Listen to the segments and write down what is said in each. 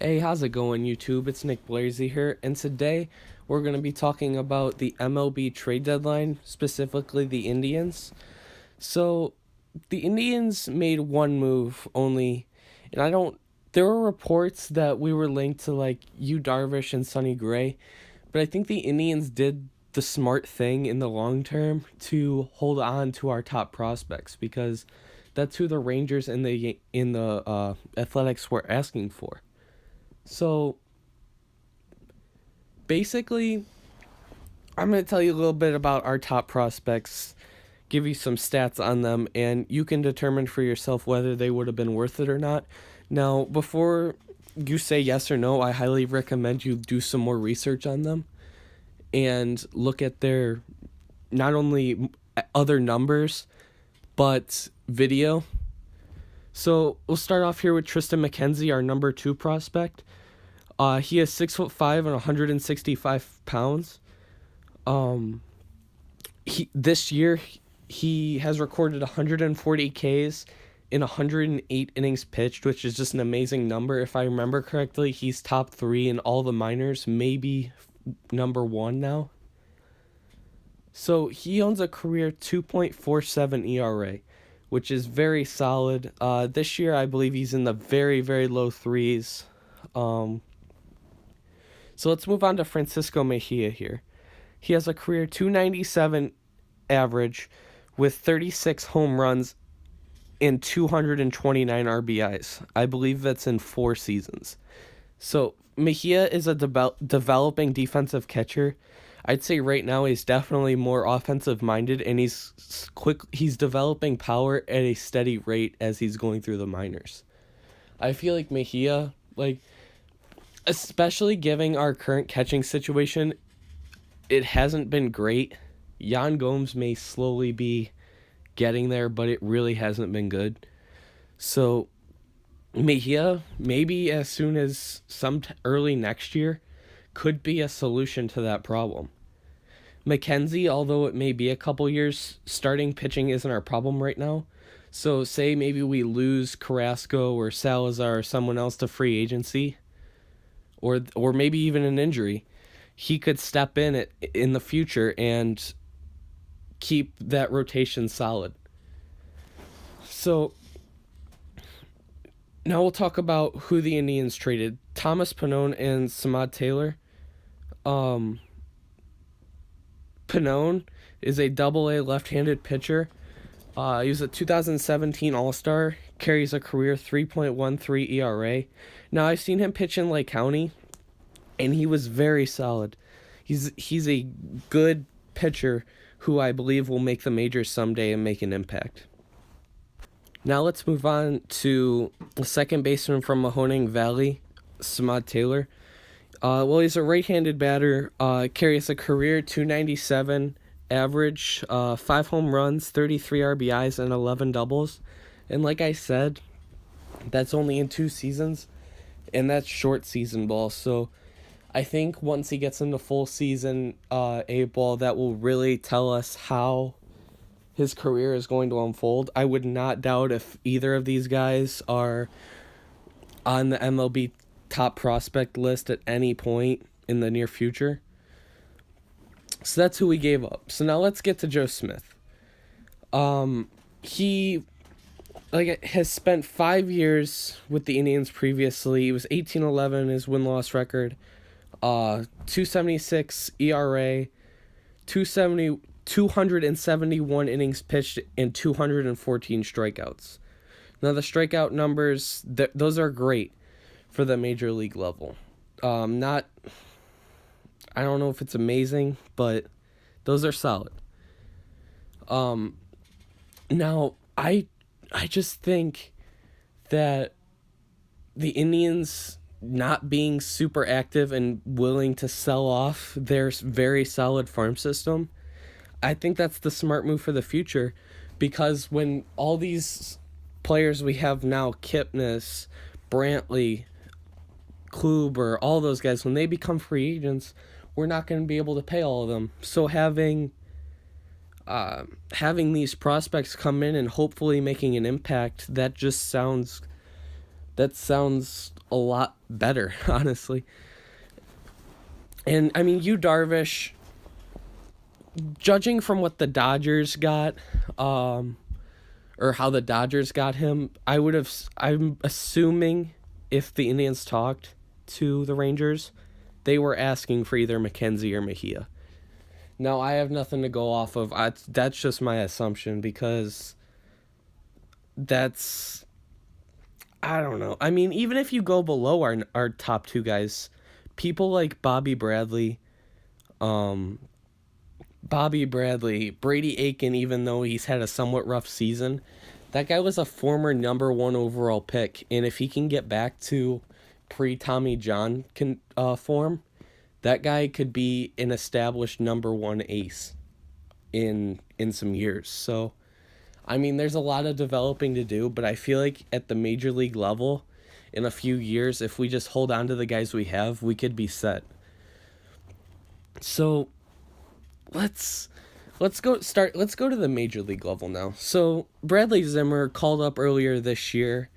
Hey, how's it going, YouTube? It's Nick Blazy here, and today we're going to be talking about the MLB trade deadline, specifically the Indians. So, the Indians made one move only, and I don't. There were reports that we were linked to like Yu Darvish and Sonny Gray, but I think the Indians did the smart thing in the long term to hold on to our top prospects because that's who the Rangers and the Athletics were asking for. So basically, I'm going to tell you a little bit about our top prospects, give you some stats on them, and you can determine for yourself whether they would have been worth it or not. Now, before you say yes or no, I highly recommend you do some more research on them and look at their not only other numbers, but video. So we'll start off here with Tristan McKenzie, our number 2 prospect. He is 6'5" and 165 pounds. This year he has recorded 140 Ks in 108 innings pitched, which is just an amazing number. If I remember correctly, he's top 3 in all the minors, maybe number 1 now. So he owns a career 2.47 ERA, which is very solid. This year I believe he's in the very, very low threes. So let's move on to Francisco Mejia here. He has a career 297 average with 36 home runs and 229 RBIs. I believe that's in 4 seasons. So Mejia is a developing defensive catcher. I'd say right now he's definitely more offensive minded, and he's developing power at a steady rate as he's going through the minors. I feel like Mejia, especially given our current catching situation, it hasn't been great. Yan Gomes may slowly be getting there, but it really hasn't been good. So Mejia, maybe as soon as early next year, could be a solution to that problem. McKenzie, although it may be a couple years, starting pitching isn't our problem right now. So say maybe we lose Carrasco or Salazar or someone else to free agency, or maybe even an injury, he could step in the future and keep that rotation solid. So now we'll talk about who the Indians traded. Thomas Pannone and Samad Taylor. Pannone is a double-A left-handed pitcher. He was a 2017 All-Star, carries a career 3.13 ERA. Now, I've seen him pitch in Lake County, and he was very solid. He's a good pitcher who I believe will make the majors someday and make an impact. Now let's move on to the second baseman from Mahoning Valley, Samad Taylor. He's a right-handed batter, carries a career 297 average, 5 home runs, 33 RBIs, and 11 doubles. And like I said, that's only in 2 seasons, and that's short season ball. So I think once he gets into full season A-ball, that will really tell us how his career is going to unfold. I would not doubt if either of these guys are on the MLB top prospect list at any point in the near future. So that's who we gave up. So now let's get to Joe Smith. He has spent 5 years with the Indians previously. He was 18-11 his win-loss record. 276 ERA, 271 innings pitched, and 214 strikeouts. Now the strikeout numbers, those are great for the major league level. I don't know if it's amazing, but those are solid. Now I just think that the Indians not being super active and willing to sell off their very solid farm system, I think that's the smart move for the future, because when all these players we have now, Kipnis, Brantley, Kluber, all those guys, when they become free agents, we're not going to be able to pay all of them. So having these prospects come in and hopefully making an impact, that sounds a lot better, honestly. And I mean, Yu Darvish, judging from what the Dodgers got, or how the Dodgers got him, I'm assuming if the Indians talked to the Rangers, they were asking for either McKenzie or Mejia. Now, I have nothing to go off of. That's just my assumption because that's, I don't know. I mean, even if you go below our top two guys, people like Brady Aiken, even though he's had a somewhat rough season, that guy was a former number one overall pick, and if he can get back to pre-Tommy John form, that guy could be an established number one ace in some years. So, I mean, there's a lot of developing to do, but I feel like at the major league level, in a few years, if we just hold on to the guys we have, we could be set. So, let's go to the major league level now. So, Bradley Zimmer, called up earlier this year,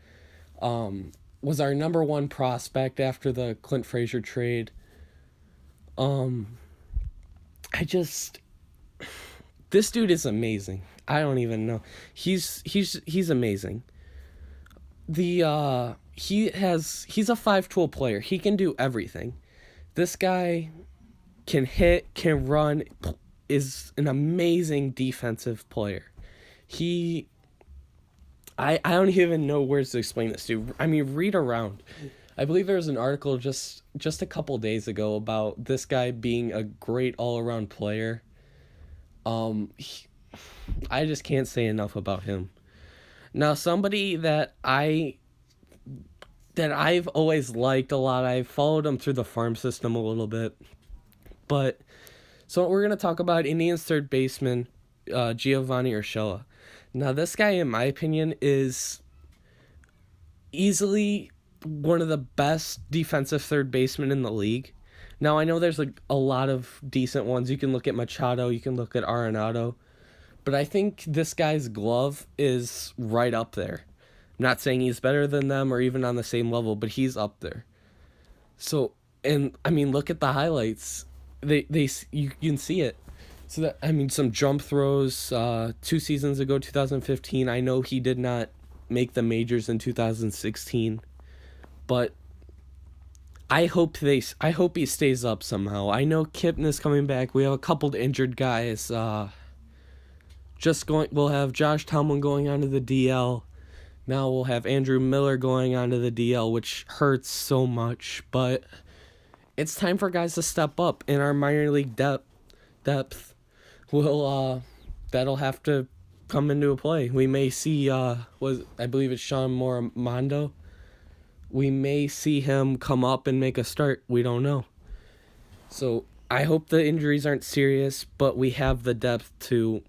was our number one prospect after the Clint Frazier trade. This dude is amazing. I don't even know. He's amazing. He's a 5-tool player. He can do everything. This guy can hit, can run, is an amazing defensive player. I don't even know words to explain this to. I mean, read around. I believe there was an article just a couple days ago about this guy being a great all-around player. I just can't say enough about him. Now, somebody that I've always liked a lot. I've followed him through the farm system a little bit. But, so we're going to talk about Indians third baseman Giovanny Urshela. Now, this guy, in my opinion, is easily one of the best defensive third basemen in the league. Now, I know there's a lot of decent ones. You can look at Machado, you can look at Arenado. But I think this guy's glove is right up there. I'm not saying he's better than them or even on the same level, but he's up there. So, and I mean, look at the highlights. You can see it. So that, I mean, some jump throws 2 seasons ago, 2015. I know he did not make the majors in 2016, but I hope he stays up somehow. I know Kipnis coming back. We have a couple injured guys. We'll have Josh Tomlin going onto the DL. Now we'll have Andrew Miller going onto the DL, which hurts so much, but it's time for guys to step up in our minor league depth. That'll have to come into a play. We may see I believe it's Sean Moramondo. We may see him come up and make a start. We don't know. So I hope the injuries aren't serious, but we have the depth to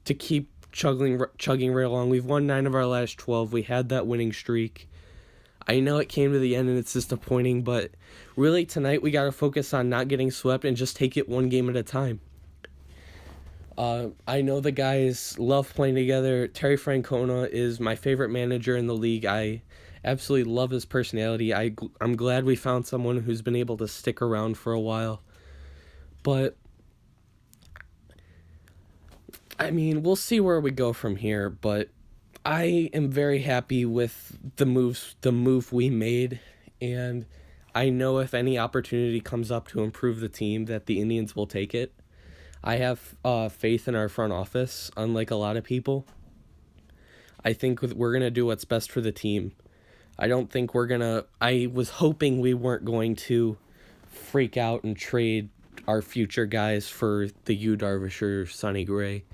keep chugging right along. We've won 9 of our last 12. We had that winning streak. I know it came to the end and it's disappointing, but really tonight we got to focus on not getting swept and just take it one game at a time. I know the guys love playing together. Terry Francona is my favorite manager in the league. I absolutely love his personality. I'm glad we found someone who's been able to stick around for a while. But I mean, we'll see where we go from here, but I am very happy with the move we made, and I know if any opportunity comes up to improve the team that the Indians will take it. I have faith in our front office, unlike a lot of people. I think we're going to do what's best for the team. I was hoping we weren't going to freak out and trade our future guys for the Yu Darvish or Sonny Gray.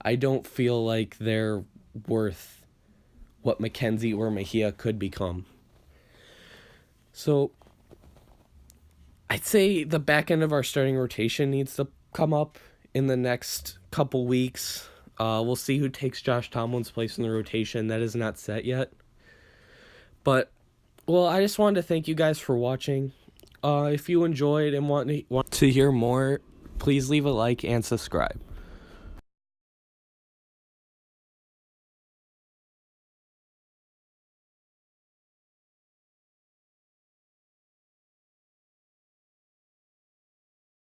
I don't feel like they're worth what McKenzie or Mejia could become. So I'd say the back end of our starting rotation needs to come up in the next couple weeks. We'll see who takes Josh Tomlin's place in the rotation. That is not set yet. But, well, I just wanted to thank you guys for watching. If you enjoyed and want to hear more, please leave a like and subscribe.